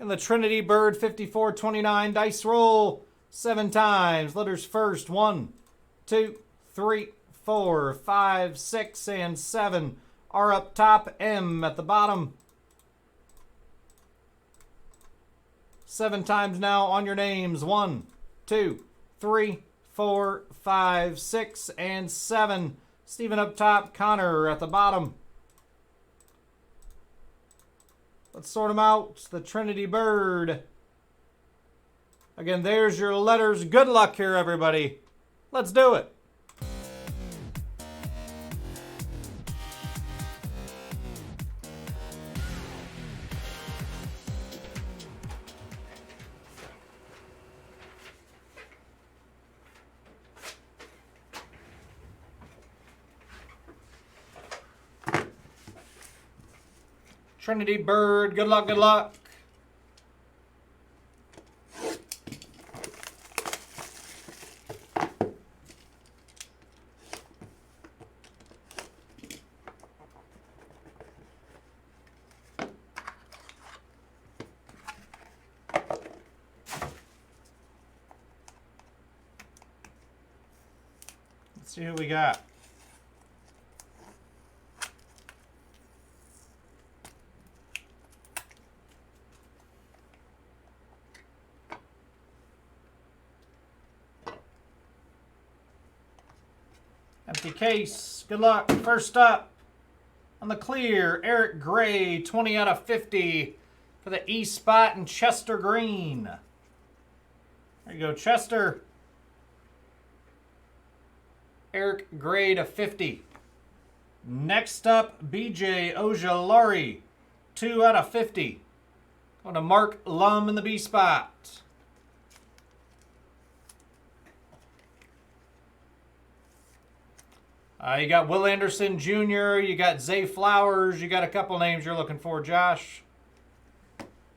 And the Trinity Bird 5429 dice roll 7 times. Letters first 1, 2, 3, 4, 5, 6, and 7 are up top. M at the bottom. 7 times now on your names. 1, 2, 3, 4, 5, 6, and 7. Stephen up top. Connor at the bottom. Let's sort them out. The Trinity Bird. Again, there's your letters. Good luck here, everybody. Let's do it. Trinity Bird, good luck, good luck. Let's see who we got. Empty case. Good luck. First up on the clear, Eric Gray, 20 out of 50 for the E spot and Chester Green. There you go, Chester. Eric Gray to 50. Next up, BJ Ojolari, 2 out of 50. Going to Mark Lum in the B spot. You got Will Anderson Jr., you got Zay Flowers, you got a couple names you're looking for, Josh.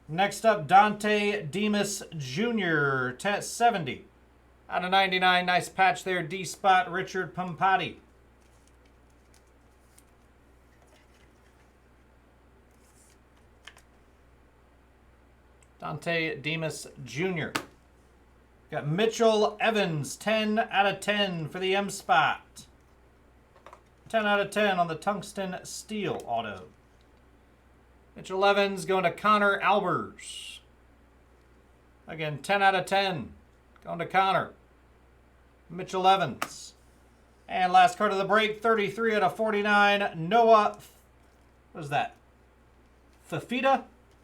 Next up, Dante Demas Jr., 70 out of 99. Nice patch there, D-spot, Richard Pumpati. Dante Demas Jr. Got Mitchell Evans, 10 out of 10 for the M spot. 10 out of 10 on the tungsten steel auto. Mitchell Evans going to Connor Albers. Again, 10 out of 10 going to Connor. Mitchell Evans. And last card of the break, 33 out of 49, Noah, what is that? Fafita?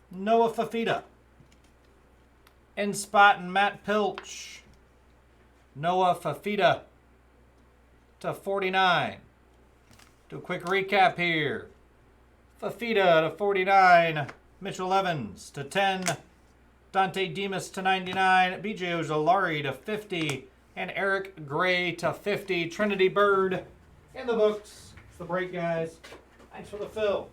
Noah Fafita. In spot and Matt Pilch. Noah Fafita to 49. Do a quick recap here. Fafita to 49. Mitchell Evans to 10. Dante Demas to 99. BJ Ojolari to 50. And Eric Gray to 50. Trinity Bird in the books. It's the break, guys. Thanks for the fill.